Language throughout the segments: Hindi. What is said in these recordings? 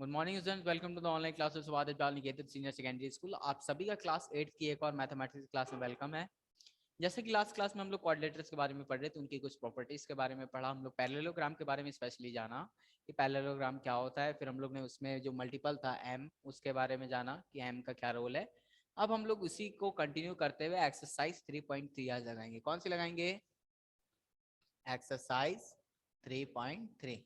Good morning students, welcome to the online class of Swadit Bal Niketan senior secondary school. आप सभी का क्लास 8 की एक और मैथमेटिक्स क्लास में वेलकम है। जैसे कि लास्ट क्लास में हम लोग कोऑर्डिनेटर्स के बारे में पढ़ रहे थे, उनकी कुछ प्रॉपर्टीज के बारे में पढ़ा। हम लोग पैरेललोग्राम के बारे में स्पेशली जाना कि पैरेललोग्राम क्या होता है। फिर हम लोग ने उसमें जो मल्टीपल था m, उसके बारे में जाना कि m का क्या रोल है। अब हम लोग उसी को कंटिन्यू करते हुए एक्सरसाइज 3.3 आज लगाएंगे। कौन सी लगाएंगे? एक्सरसाइज 3.3।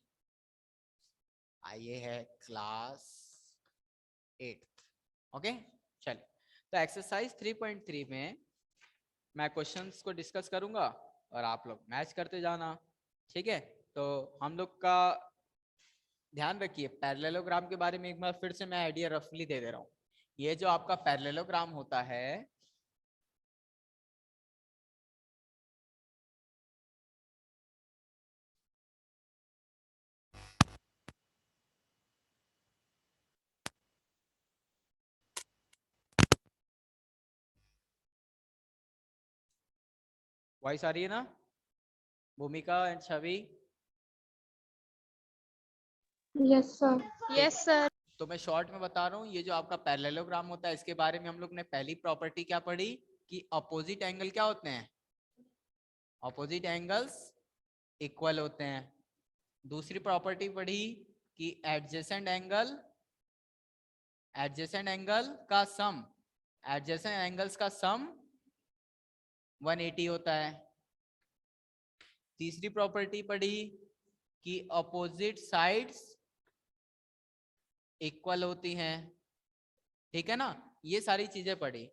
आइए है क्लास 8। ओके, चलिए। तो एक्सरसाइज 3.3 में मैं क्वेश्चंस को डिस्कस करूंगा और आप लोग मैच करते जाना, ठीक है। तो हम लोग का ध्यान रखिए, पैरेललोग्राम के बारे में एक बार फिर से मैं आइडिया रफली दे दे रहा हूँ। ये जो आपका पैरेललोग्राम होता है, वॉइस आ रही है ना? भूमिका एंड छवि। Yes sir. ठीक है, तो मैं शॉर्ट में बता रहा हूँ। ये जो आपका पैरेललोग्राम होता है, इसके बारे में हम लोग ने पहली प्रॉपर्टी क्या पढ़ी कि अपोजिट एंगल क्या होते हैं? अपोजिट एंगल्स इक्वल होते हैं। दूसरी प्रॉपर्टी पढ़ी कि एडजेसेंट एंगल का सम, एडजेसेंट एंगल्स का सम 180 होता है। तीसरी प्रॉपर्टी पढ़ी कि अपोजिट साइड्स इक्वल होती हैं, ठीक है ना। ये सारी चीजें पढ़ी।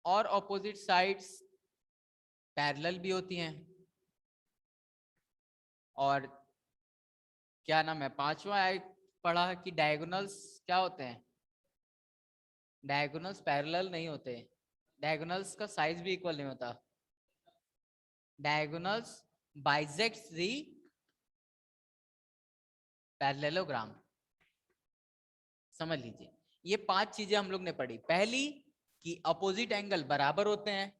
और अपोजिट साइड्स पैरेलल भी होती हैं। और क्या नाम है, पांचवा पढ़ा कि डायगोनल्स क्या होते हैं? डायगोनल्स पैरेलल नहीं होते, डायगोनल्स का साइज भी इक्वल नहीं होता। Diagonals bisects the parallelogram. समझ लीजिए, ये 5 चीजें हम लोग ने पढ़ी। पहली कि अपोजिट एंगल बराबर होते हैं,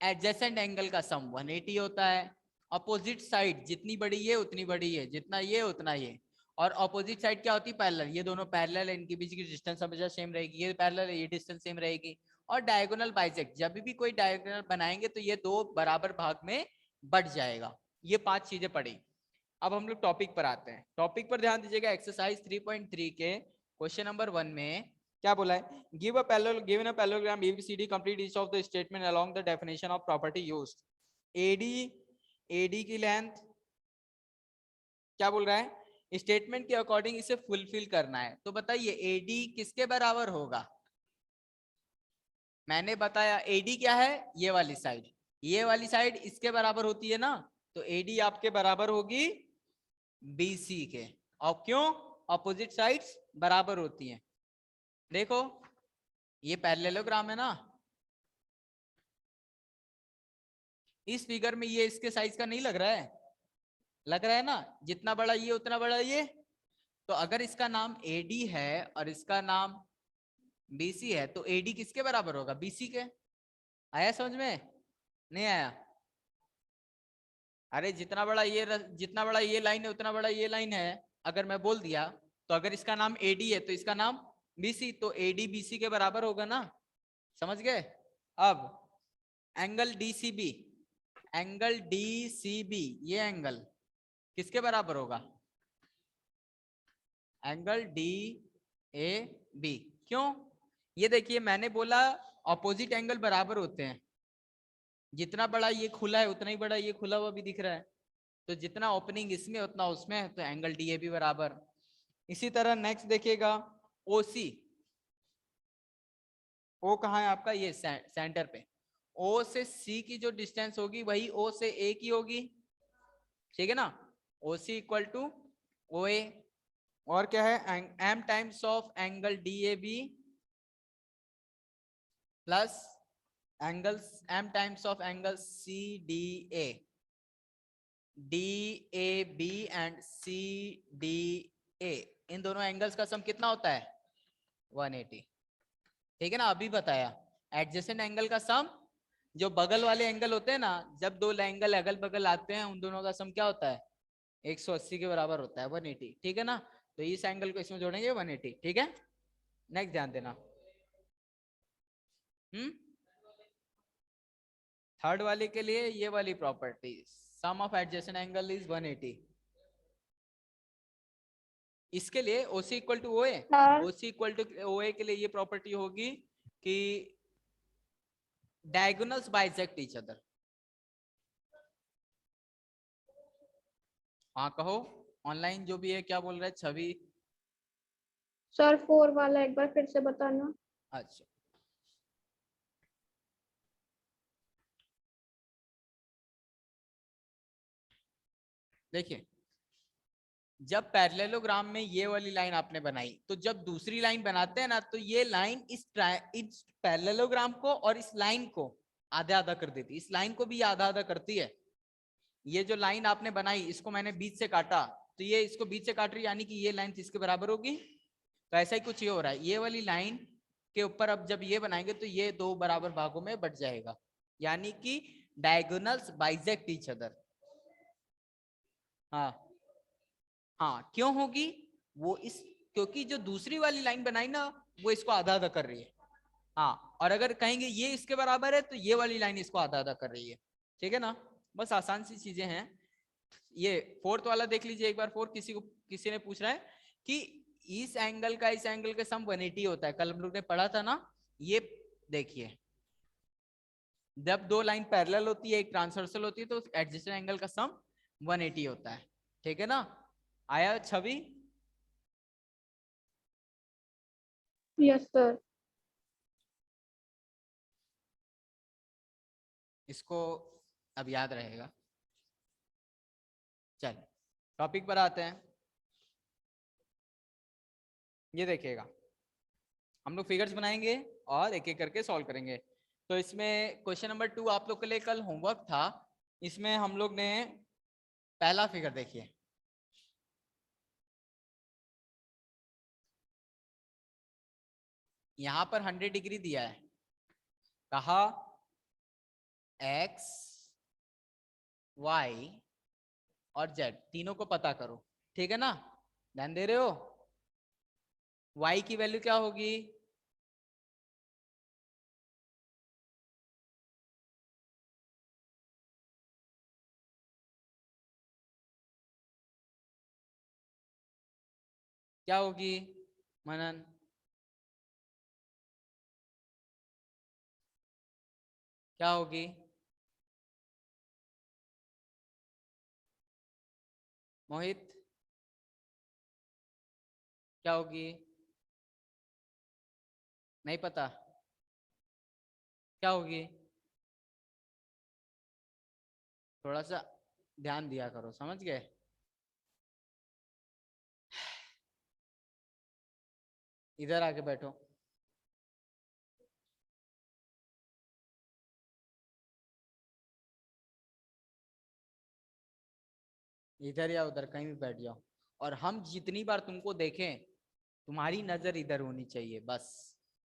एडजेसेंट एंगल का सम 180 होता है, अपोजिट साइड जितनी बड़ी ये उतनी बड़ी है, जितना ये उतना ये। और अपोजिट साइड क्या होती है? पैरेलल। ये दोनों पैरेलल है, इनके बीच की डिस्टेंस हमेशा सेम रहेगी। ये पैरेलल है, ये डिस्टेंस सेम रहेगी। और डायगोनल बाइसेक्ट, जब भी कोई डायगोनल बनाएंगे तो ये दो बराबर भाग में बढ़ जाएगा। ये 5 चीजें पढ़ी। अब हम लोग टॉपिक पर आते हैं। टॉपिक पर ध्यान दीजिएगा। एक्सरसाइज 3.3 के क्वेश्चन नंबर 1 में क्या बोला है? Give a given a parallelogram ABCD, complete each of the statement along the definition of property used. AD की लेंथ क्या बोल रहा है? स्टेटमेंट के अकॉर्डिंग इसे फुलफिल करना है। तो बताइए एडी किसके बराबर होगा? मैंने बताया एडी क्या है? ये वाली साइड, ये वाली साइड इसके बराबर होती है ना। तो एडी आपके बराबर होगी BC के। और क्यों? अपोजिट साइड्स बराबर होती हैं। देखो ये पैरेललोग्राम है ना, इस फिगर में ये इसके साइज का नहीं लग रहा है? लग रहा है ना, जितना बड़ा ये उतना बड़ा ये। तो अगर इसका नाम AD है और इसका नाम BC है, तो AD किसके बराबर होगा? BC के। आया समझ में? नहीं आया? अरे जितना बड़ा ये लाइन है उतना बड़ा ये लाइन है। अगर मैं बोल दिया तो अगर इसका नाम AD है तो इसका नाम BC, तो AD BC के बराबर होगा ना। समझ गए? अब एंगल DCB, एंगल DCB ये एंगल किसके बराबर होगा? Angle DAB। क्यों? ये देखिए, मैंने बोला ऑपोजिट एंगल बराबर होते हैं। जितना बड़ा ये खुला है उतना ही बड़ा ये खुला हुआ भी दिख रहा है। तो जितना ओपनिंग इसमें उतना उसमें है, तो एंगल DAB बराबर। इसी तरह नेक्स्ट देखिएगा OC। O कहाँ है आपका? ये सेंटर पे। O से C की जो डिस्टेंस होगी वही O से A की होगी, ठीक है ना। OC equal to OA। और क्या है? M times of angle DAB plus angles M times of angle CDA। DAB and CDA, इन दोनों एंगल्स का सम कितना होता है? 180। ठीक है ना, अभी बताया। एडजेसेंट एंगल का सम, जो बगल वाले एंगल होते हैं ना, जब दो एंगल अगल बगल आते हैं उन दोनों का सम क्या होता है? 180 के बराबर होता है, 180। ठीक है ना। तो इस एंगल को इसमें जोड़ेंगे 180, ठीक है। नेक्स्ट ध्यान देना। थर्ड वाले के लिए ये वाली property, sum of adjacent angle is 180। इसके लिए OC equal to OA, sir OC equal to OA के लिए ये प्रॉपर्टी होगी कि डायगोनल्स बाइसेक्ट ईच अदर। हाँ कहो, ऑनलाइन जो भी है क्या बोल रहा है छवि। सर 4 वाला एक बार फिर से बताना। अच्छा, देखिए जब पैरेललोग्राम में ये वाली लाइन आपने बनाई, तो जब दूसरी लाइन बनाते हैं ना, तो ये लाइन इस पैरेललोग्राम को और इस लाइन को आधा आधा कर देती, इस लाइन को भी आधा आधा करती है। ये जो लाइन आपने बनाई इसको मैंने बीच से काटा, तो ये इसको बीच से काट रही है, यानी कि ये लाइन इसके बराबर होगी। तो ऐसा ही कुछ ये हो रहा है, ये वाली लाइन के ऊपर अब जब ये बनाएंगे तो ये दो बराबर भागों में बट जाएगा, यानी कि डायगोनल्स बाइसेक्ट ईच अदर। हाँ हाँ, क्यों होगी वो, इस क्योंकि जो दूसरी वाली लाइन बनाई ना वो इसको आधा आधा कर रही है। हाँ, और अगर कहेंगे ये इसके बराबर है तो ये वाली लाइन इसको आधा आधा कर रही है, ठीक है ना। बस आसान सी चीजें हैं। ये फोर्थ वाला देख लीजिए एक बार। फोर्थ किसी ने पूछ रहा है कि इस एंगल का इस एंगल के सम 180 होता है, कल हम लोग ने पढ़ा था ना। ये देखिए, जब दो लाइन पैरेलल होती है एक ट्रांसवर्सल होती है तो एडजेसेंट एंगल का सम 180 होता है, ठीक है ना। आया छवि। Yes sir. इसको अब याद रहेगा। चल टॉपिक पर आते हैं। ये देखिएगा, हम लोग फिगर्स बनाएंगे और एक एक करके सॉल्व करेंगे। तो इसमें क्वेश्चन नंबर 2 आप लोग के लिए कल होमवर्क था। इसमें हम लोग ने पहला फिगर देखिए, यहां पर 100 डिग्री दिया है, कहा x y और z तीनों को पता करो, ठीक है ना। ध्यान दे रहे हो। y की वैल्यू क्या होगी, क्या होगी मनन, क्या होगी मोहित, क्या होगी, नहीं पता, क्या होगी। थोड़ा सा ध्यान दिया करो, समझ गए। इधर आके बैठो। इधर या उधर कहीं भी बैठ जाओ, और हम जितनी बार तुमको देखें तुम्हारी नजर इधर होनी चाहिए बस।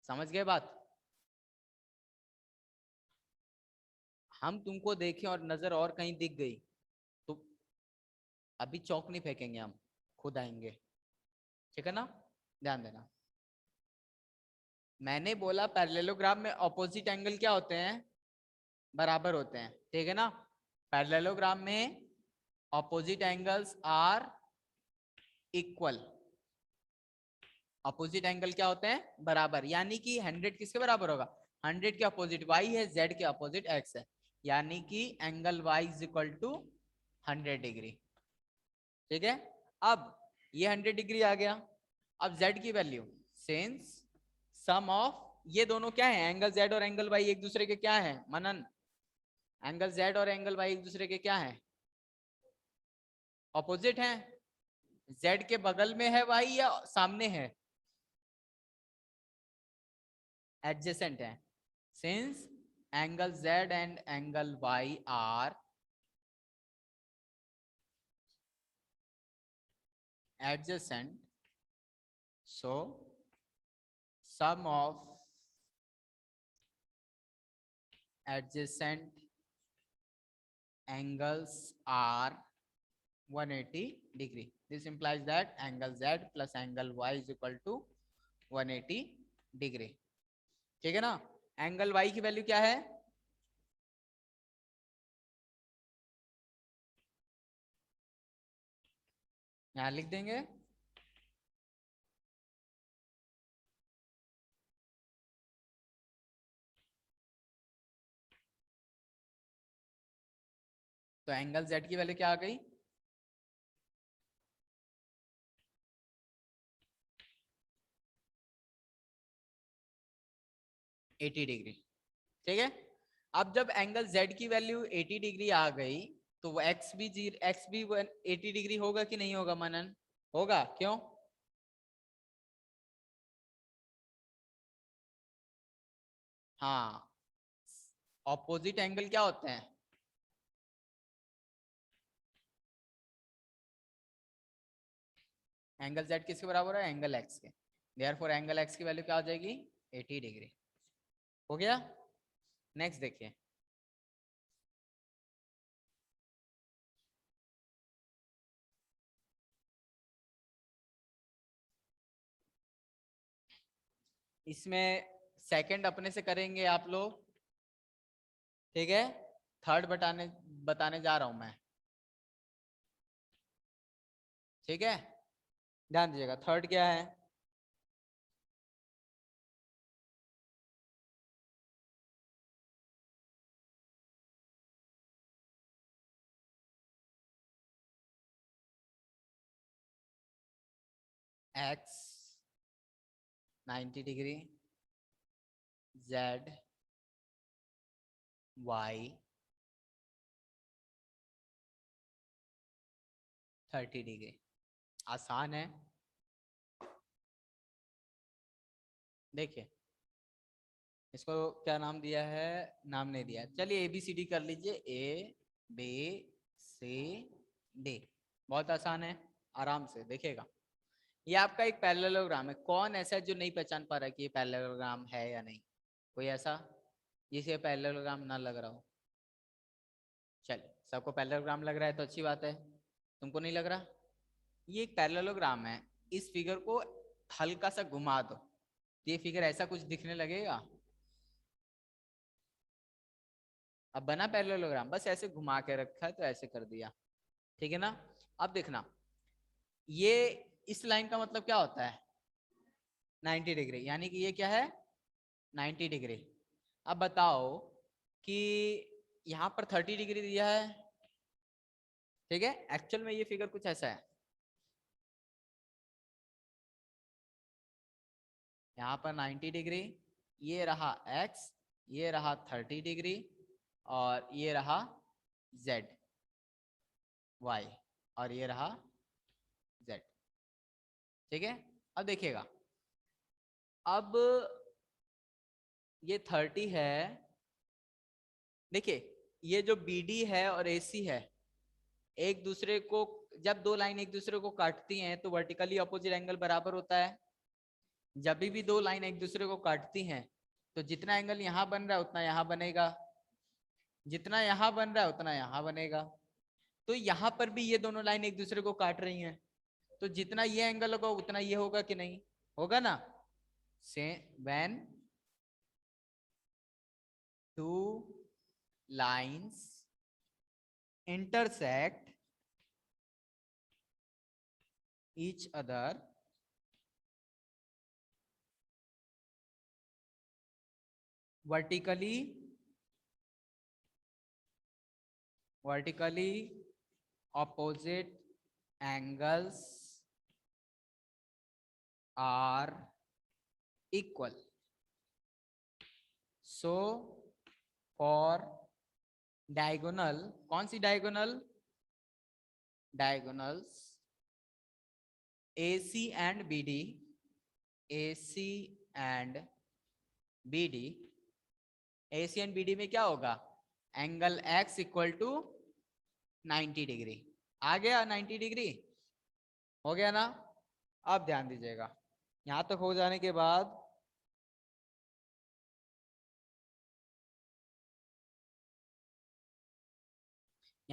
समझ गए बात। हम तुमको देखें और नजर और कहीं दिख गई तो अभी चौक नहीं फेंकेंगे, हम खुद आएंगे, ठीक है ना। ध्यान देना, मैंने बोला पैरेललोग्राम में ऑपोजिट एंगल क्या होते हैं, बराबर होते हैं, ठीक है ना। पैरेललोग्राम में opposite angles are equal. Opposite angle क्या होते हैं, बराबर, यानी कि 100 किसके बराबर होगा, 100 के अपोजिट y है, z के अपोजिट x है, यानी कि angle y is equal to 100 degree, ठीक है। अब ये 100 डिग्री आ गया। अब z की वैल्यू, सिंस सम ऑफ, ये दोनों क्या है, एंगल z और एंगल y एक दूसरे के क्या है मनन, एंगल z और एंगल y एक दूसरे के क्या है, ऑपोजिट हैं। z के बगल में है y या सामने है, एडजेसेंट है। Since angle z and angle y are adjacent, so sum of adjacent angles are 180 degree. This implies that angle Z plus angle Y is equal to 180 degree. ठीक है ना. एंगल Y की वैल्यू क्या है? यहां लिख देंगे. तो एंगल Z की वैल्यू क्या आ गई? Eighty degree. ठीक है. अब जब एंगल Z की वैल्यू 80 डिग्री आ गई तो वो x भी 80 डिग्री होगा कि नहीं होगा मनन? होगा. क्यों? हाँ, ऑपोजिट एंगल क्या होते हैं? एंगल Z किसके बराबर है? एंगल x के. देयरफॉर एंगल x की वैल्यू क्या हो जाएगी? 80 डिग्री. हो गया. नेक्स्ट देखिए. इसमें सेकंड अपने से करेंगे आप लोग. ठीक है. थर्ड बताने जा रहा हूं मैं. ठीक है. ध्यान दीजिएगा. थर्ड क्या है? x 90 degree, z y 30 degree. आसान है. देखिए इसको क्या नाम दिया है? नाम नहीं दिया. चलिए ABCD कर लीजिए. A B C D. बहुत आसान है. आराम से देखिएगा. ये आपका एक पैरेललोग्राम है. कौन ऐसा है जो नहीं पहचान पा रहा कि ये पैरेललोग्राम है या नहीं? कोई ऐसा जिसे पैरेललोग्राम ना लग रहा हो? चलिए सबको पैरेललोग्राम लग रहा है तो अच्छी बात है. तुमको नहीं लग रहा? ये एक पैरेललोग्राम है. इस फिगर को हल्का सा घुमा दो. ये फिगर ऐसा कुछ दिखने लगेगा. अब बना पैरेललोग्राम. बस ऐसे घुमा के रखा है तो ऐसे कर दिया. ठीक है ना. अब देखना. ये इस लाइन का मतलब क्या होता है? 90 डिग्री. यानी कि ये क्या है? 90 डिग्री. अब बताओ कि यहाँ पर 30 डिग्री दिया है. ठीक है. एक्चुअल में ये फिगर कुछ ऐसा है. यहाँ पर 90 डिग्री, ये रहा x, ये रहा 30 डिग्री और ये रहा z y और ये रहा z. ठीक है. अब देखिएगा. अब ये 30 है. देखिए ये जो BD है और AC है एक दूसरे को, जब दो लाइन एक दूसरे को काटती हैं तो वर्टिकली अपोजिट एंगल बराबर होता है. जब भी दो लाइन एक दूसरे को काटती हैं तो जितना एंगल यहाँ बन रहा है उतना यहाँ बनेगा, जितना यहाँ बन रहा है उतना यहाँ बनेगा. तो यहाँ पर भी ये दोनों लाइन एक दूसरे को काट रही हैं तो जितना ये एंगल होगा उतना ये होगा कि नहीं? होगा ना. से when two lines intersect each other vertically opposite angles are equal. So for diagonal, कौन सी diagonal? Diagonals AC and BD, AC and BD, AC and BD में क्या होगा? Angle X equal to 90 degree. आ गया 90 डिग्री. हो गया ना. अब ध्यान दीजिएगा. यहां तक हो जाने के बाद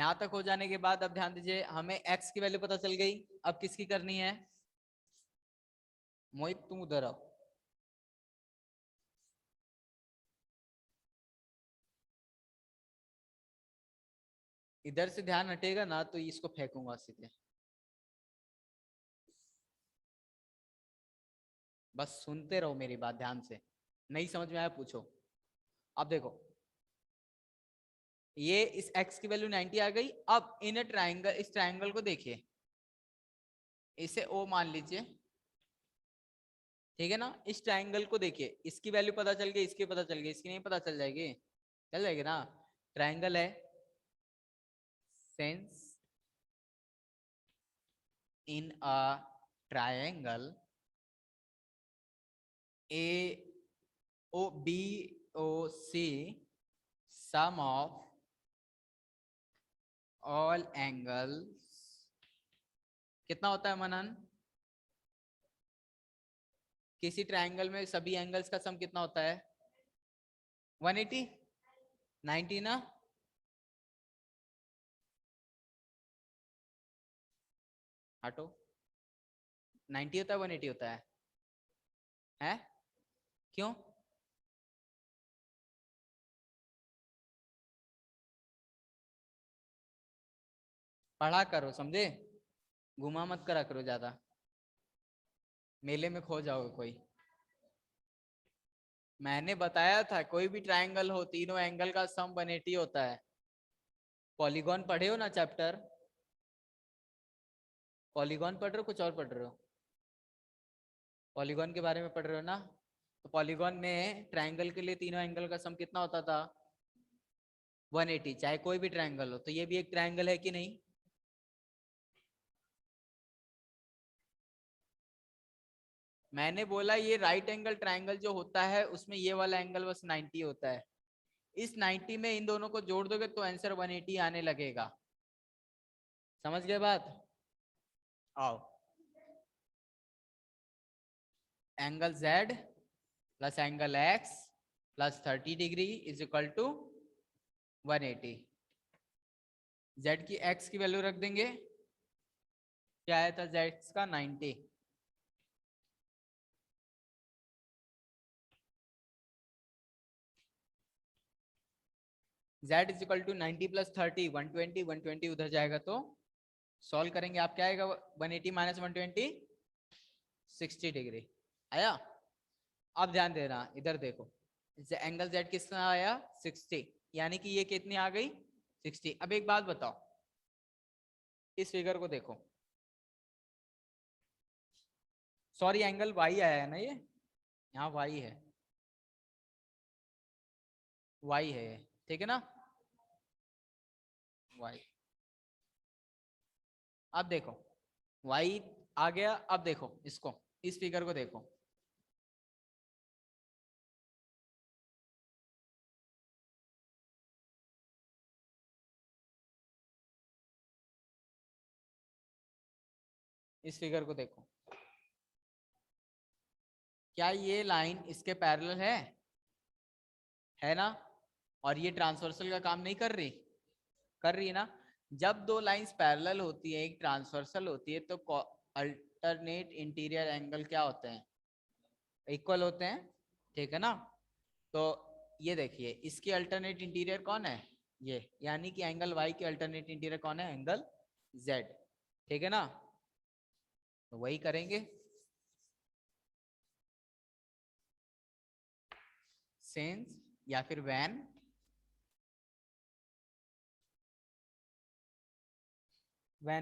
यहां तक हो जाने के बाद अब ध्यान दीजिए, हमें x की वैल्यू पता चल गई। अब किसकी करनी है? मोहित तुम उधर आओ। इधर से ध्यान हटेगा ना तो इसको फेंकूंगा सीधे। बस सुनते रहो मेरी बात ध्यान से, नहीं समझ में आया पूछो। अब देखो, ये इस x की वैल्यू 90 आ गई। अब इन ट्राइंगल, इस ट्राइंगल को देखिए, इसे O मान लीजिए, ठीक है ना। इस ट्राइंगल को देखिए, इसकी वैल्यू पता चल गई, इसकी पता चल गई, इसकी नहीं पता चल जाएगी? चल जाएगी ना। ट्राइंगल है since in a triangle A O B O C sum of all angles कितना होता है मनन? किसी ट्राइंगल में सभी एंगल्स का सम कितना होता है? 180, 90 ना। हटो, 90 होता है 180 होता है? क्यों? पढ़ा करो, समझे? घुमा मत करा करो ज्यादा, मेले में खो जाओगे कोई। मैंने बताया था कोई भी ट्राइंगल हो, तीनों एंगल का सम 180 होता है। पॉलीगॉन पढ़े हो ना चैप्टर? पॉलीगॉन पढ़ रहे हो, कुछ और पढ़ रहे हो? पॉलीगॉन के बारे में पढ़ रहे हो ना। तो पॉलीगॉन में ट्राइंगल के लिए तीनों एंगल का सम कितना होता था? 180, चाहे कोई भी ट्राइंगल हो। तो ये भी एक ट्राइंगल है कि नहीं? मैंने बोला ये राइट एंगल ट्राइंगल जो होता है उसमें ये वाला एंगल बस 90 होता है। इस 90 में इन दोनों को जोड़ दोगे तो आंसर 180 आने लगेगा। समझ गए बात? आओ, angle Z plus angle X plus 30 degree is equal to 180। Z की X की वैल्यू रख देंगे, क्या आया था Z का? 90। Z is equal to 90 plus 30 120, 120 उधर जाएगा तो सॉल्व करेंगे आप, क्या आएगा? 180 माइनस 120 60 डिग्री आया। अब ध्यान देना, इधर देखो, एंगल Z कितना आया? 60, यानी कि ये कितनी आ गई? 60। अब एक बात बताओ, इस फिगर को देखो, सॉरी एंगल Y आया है ना, ये यहाँ Y है, Y है ये, ठीक है ना? Y। अब देखो Y आ गया। अब देखो इसको, इस फिगर को देखो, इस फिगर को देखो, क्या ये लाइन इसके पैरेलल है ना? और ये ट्रांसवर्सल का काम नहीं कर रही? कर रही है ना। जब दो लाइंस पैरेलल होती है, एक ट्रांसवर्सल होती है, तो अल्टरनेट इंटीरियर एंगल क्या होते हैं? इक्वल होते हैं, ठीक है ना। तो ये देखिए, इसकी अल्टरनेट इंटीरियर कौन है? ये, यानी कि एंगल Y के अल्टरनेट इंटीरियर कौन है? एंगल Z, ठीक है ना। तो वही करेंगे, सिंस या फिर व्हेन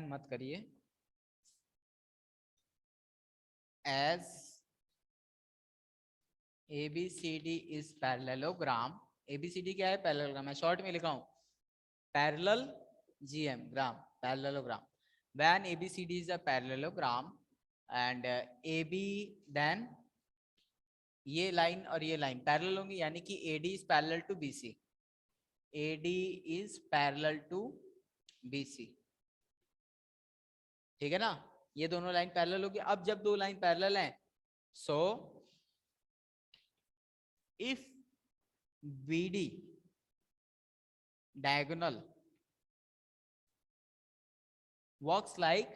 मत करिए, as ABCD is parallelogram. ABCD क्या है? पैरेललोग्राम। मैं शॉर्ट में लिखा हूं parallel GM gram, parallelogram. When ABCD is a parallelogram and AB, then ये लाइन और ये लाइन पैरेलल होंगी, यानी कि AD is parallel to BC। AD is parallel to BC, ठीक है ना। ये दोनों लाइन पैरेलल होगी। अब जब दो लाइन पैरेलल हैं, so if BD diagonal works like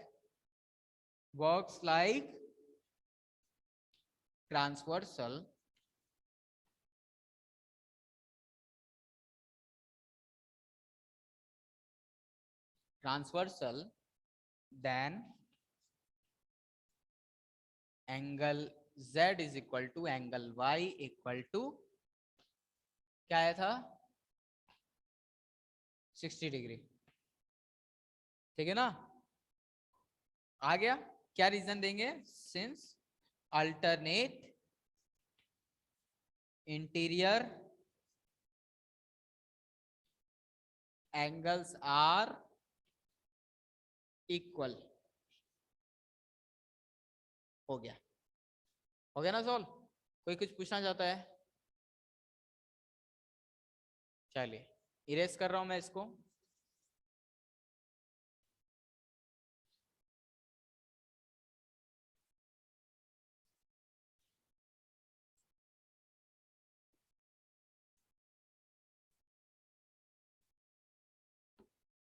transversal then angle z is equal to angle y equal to क्या आया था 60 डिग्री। ठीक है ना, आ गया। क्या रीजन देंगे, since alternate interior angles are equal. हो गया, हो गया ना सॉल्व। कोई कुछ पूछना चाहता है? चलिए इरेज कर रहा हूं मैं इसको।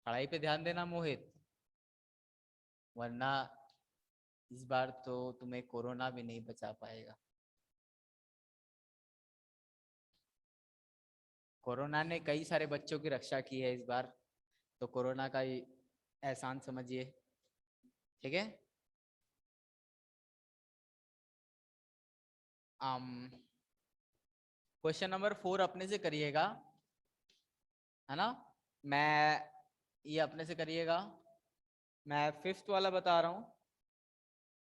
पढ़ाई पे ध्यान देना मोहित, वरना इस बार तो तुम्हें कोरोना भी नहीं बचा पाएगा। कोरोना ने कई सारे बच्चों की रक्षा की है इस बार, तो कोरोना का एहसान समझिए। ठीक है, क्वेश्चन नंबर 4 अपने से करिएगा, है ना। मैं ये अपने से करिएगा। मैं 5th वाला बता रहा हूँ।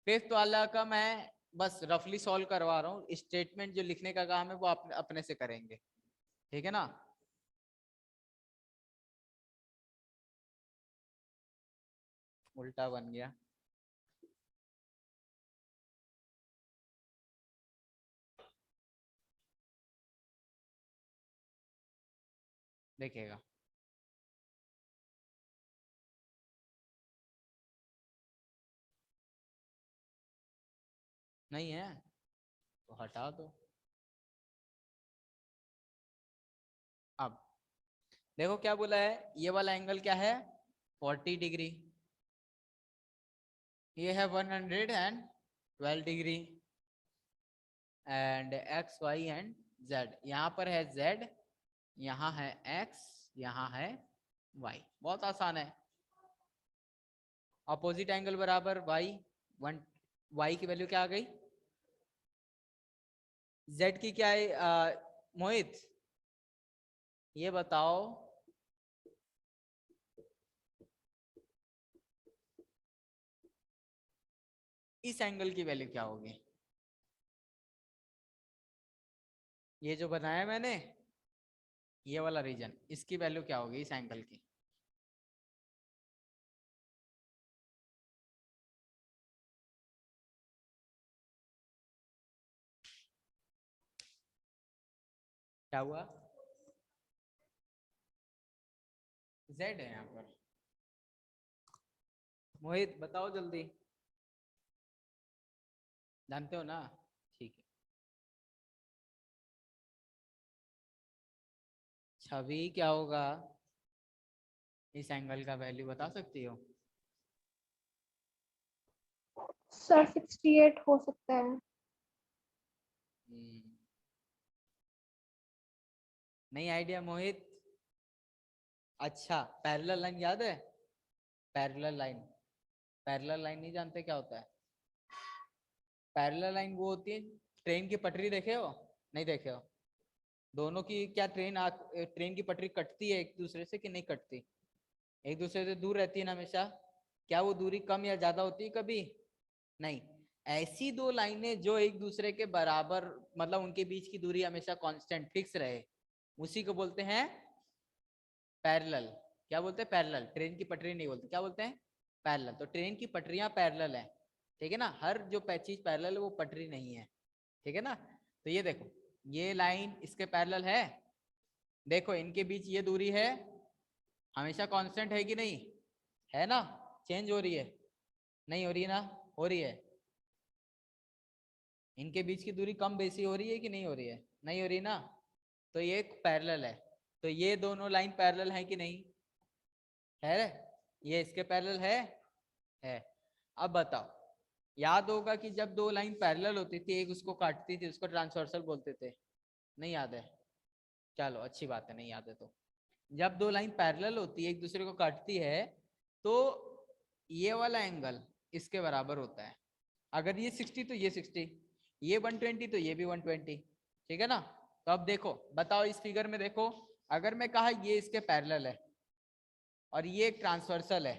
5th वाला का मैं बस रफली सॉल्व करवा रहा हूँ, स्टेटमेंट जो लिखने का काम है वो अपने से करेंगे। ठीक है ना। उल्टा बन गया। देखिएगा, नहीं है तो हटा दो। अब देखो क्या बोला है, ये वाला एंगल क्या है 40 डिग्री, ये है 112 degree, and X Y and Z. यहाँ पर है जेड, यहाँ है एक्स, यहाँ है वाई। बहुत आसान है। अपोजिट एंगल बराबर वाई, वन वाई की वैल्यू क्या आ गई, जेड की क्या है मोहित ये बताओ। इस एंगल की वैल्यू क्या होगी, ये जो बनाया मैंने ये वाला रीजन, इसकी वैल्यू क्या होगी इस एंगल की। क्या हुआ, जेड है यहाँ पर। मोहित बताओ जल्दी, जानते हो ना। ठीक है, छवि क्या होगा, इस एंगल का वैल्यू बता सकती हो। सर 68 हो सकता है। नहीं आइडिया मोहित। अच्छा पैरेलल लाइन याद है, पैरेलल लाइन, पैरेलल लाइन नहीं जानते क्या होता है। पैरेलल लाइन वो होती है, ट्रेन की पटरी देखे हो, नहीं देखे हो, दोनों की क्या ट्रेन की पटरी कटती है एक दूसरे से कि नहीं कटती, एक दूसरे से दूर रहती है ना हमेशा। क्या वो दूरी कम या ज्यादा होती है कभी, नहीं। ऐसी दो लाइनें जो एक दूसरे के बराबर, मतलब उनके बीच की दूरी हमेशा कांस्टेंट फिक्स रहे, उसी को बोलते हैं पैरेलल। क्या बोलते हैं, पैरेलल। ट्रेन की पटरी नहीं बोलते, क्या बोलते हैं, पैरेलल। तो ट्रेन की पटरियां पैरेलल है, ठीक है ना। हर जो चीज पैरेलल है वो पटरी नहीं है, ठीक है ना। तो ये देखो, ये लाइन इसके पैरेलल है, देखो इनके बीच ये दूरी है, हमेशा कांस्टेंट है कि नहीं, है ना। चेंज हो रही है, नहीं हो रही है ना, हो रही है। इनके बीच की दूरी कम बेसी हो रही है कि नहीं हो रही है, नहीं हो रही ना। तो ये पैरेलल है, तो ये दोनों लाइन पैरेलल है कि नहीं है, ये इसके पैरेलल है, है। अब बताओ, याद होगा कि जब दो लाइन पैरेलल होती थी, एक उसको काटती थी, उसको ट्रांसवर्सल बोलते थे। नहीं याद है? चलो अच्छी बात है, नहीं याद है तो। जब दो लाइन पैरेलल होती है, एक दूसरे को काटती है, तो ये वाला एंगल इसके बराबर होता है। अगर ये 60 तो ये 60, ये 120 तो ये भी 120। ठीक है ना? तो अब देखो, बताओ इस फिगर में देखो, अगर मैं कहा ये इसके पैरेलल है और ये एक ट्रांसवर्सल है,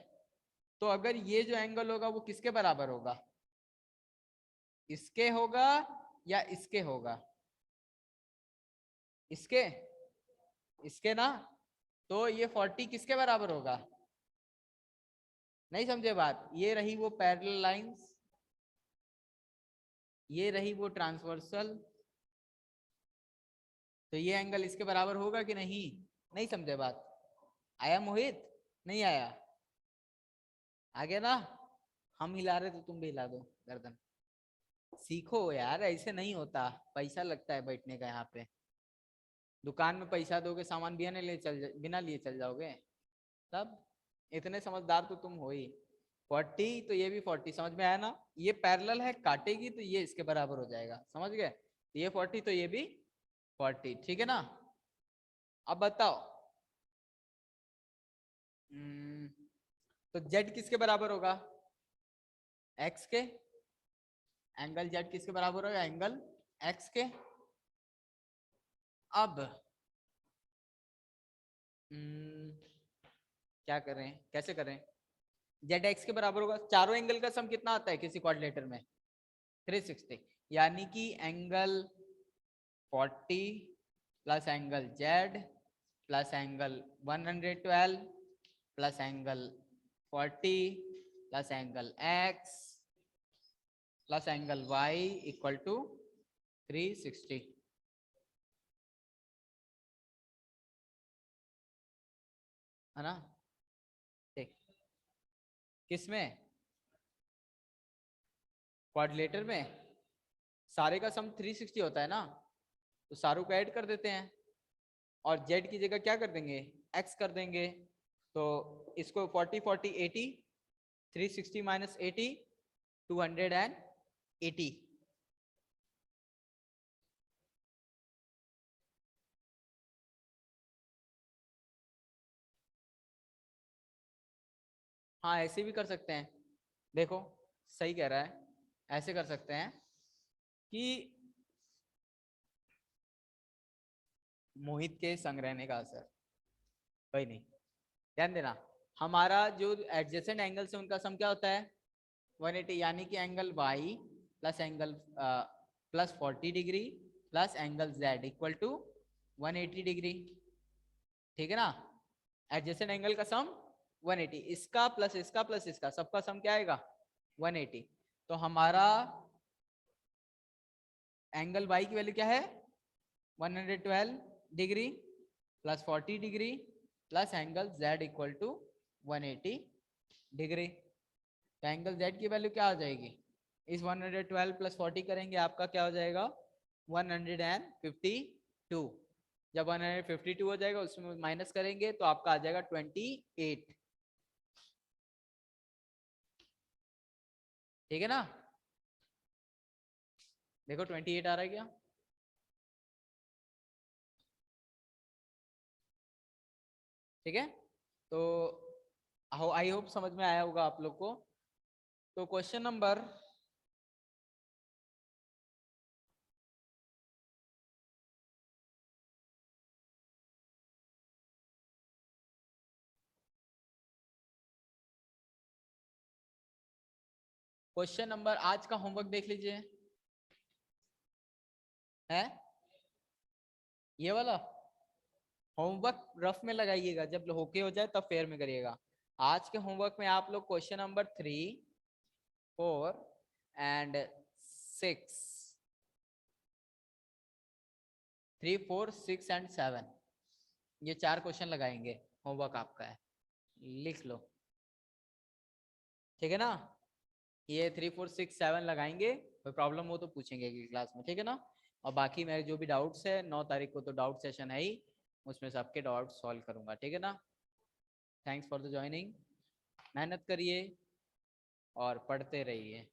तो अगर ये जो एंगल होगा वो किसके बराबर होगा? इसके होगा या इसके होगा? इसके, इसके ना। तो ये 40 किसके बराबर होगा? नहीं समझे बात? ये रही वो पैरेलल लाइंस, ये रही वो ट्रांसवर्सल, तो ये एंगल इसके बराबर होगा कि नहीं? नहीं समझे बात? आया मोहित? नहीं आया? आ गया ना? हम हिला रहे तो तुम भी हिला दो गर्दन। सीखो यार, ऐसे नहीं होता, पैसा लगता है बैठने का यहाँ पे। दुकान में पैसा दोगे, सामान बिना लिए चल जाओगे? तब इतने समझदार तो तुम हो ही। 40 तो ये भी 40, समझ में आया ना? ये पैरेलल है, काटेगी तो ये इसके बराबर हो जाएगा, समझ गए? तो ये 40 तो ये भी 40, ठीक है ना? अब बताओ, तो जेड किसके बराबर होगा? एक्स के। एंगल जेड किसके बराबर होगा? एंगल एक्स के। अब क्या करें, कैसे करें? जेड एक्स के बराबर होगा, चारों एंगल का सम कितना आता है किसी क्वाड्रिलेटर में? 360। यानी कि angle 40 plus angle Z plus angle 112 plus angle 40 plus angle X plus angle Y equal to 360। है ना? ठीक, किसमें? क्वाड्रिलेटर में सारे का सम 360 होता है ना, तो सारों को ऐड कर देते हैं और z की जगह क्या कर देंगे? x कर देंगे। तो इसको 40 40 80, 360 माइनस 80 280। हाँ ऐसे भी कर सकते हैं, देखो सही कह रहा है, ऐसे कर सकते हैं कि मोहित के संग रहने का असर, कोई नहीं, ध्यान देना। हमारा जो एडजेसेंट एंगल से उनका सम क्या होता है? 180, यानी कि angle y plus angle plus 40 degree plus angle z equal to 180 degree. ठीक है ना? एडजेसेंट एंगल का सम 180, इसका प्लस इसका प्लस इसका सबका सम क्या आएगा? 180। तो हमारा एंगल y की वैल्यू क्या है? 112 degree plus 40 degree plus angle z equal to 180 degree. तो एंगल z की वैल्यू क्या आ जाएगी? इस 112 प्लस 40 करेंगे, आपका क्या हो जाएगा? 152। जब 152 हो जाएगा उसमें माइनस करेंगे तो आपका आ जाएगा 28। ठीक है ना? देखो 28 आ रहा है क्या? ठीक है, तो आई होप समझ में आया होगा आप लोग को। तो क्वेश्चन नंबर आज का होमवर्क देख लीजिए, है ये वाला होमवर्क रफ में लगाइएगा, जब होके हो जाए तब फेयर में करिएगा। आज के होमवर्क में आप लोग क्वेश्चन नंबर 3, 4 एंड 6, 3, 4, 6 एंड 7, ये 4 क्वेश्चन लगाएंगे, होमवर्क आपका है, लिख लो। ठीक है ना? ये 3, 4, 6, 7 लगाएंगे, कोई प्रॉब्लम हो तो पूछेंगे क्लास में, ठीक है ना? और बाकी मेरे जो भी डाउट्स है, 9 तारीख को तो डाउट सेशन है ही, उसमें सबके डाउट सॉल्व करूंगा, ठीक है ना? थैंक्स फॉर द ज्वाइनिंग, मेहनत करिए। और पढ़ते रहिए।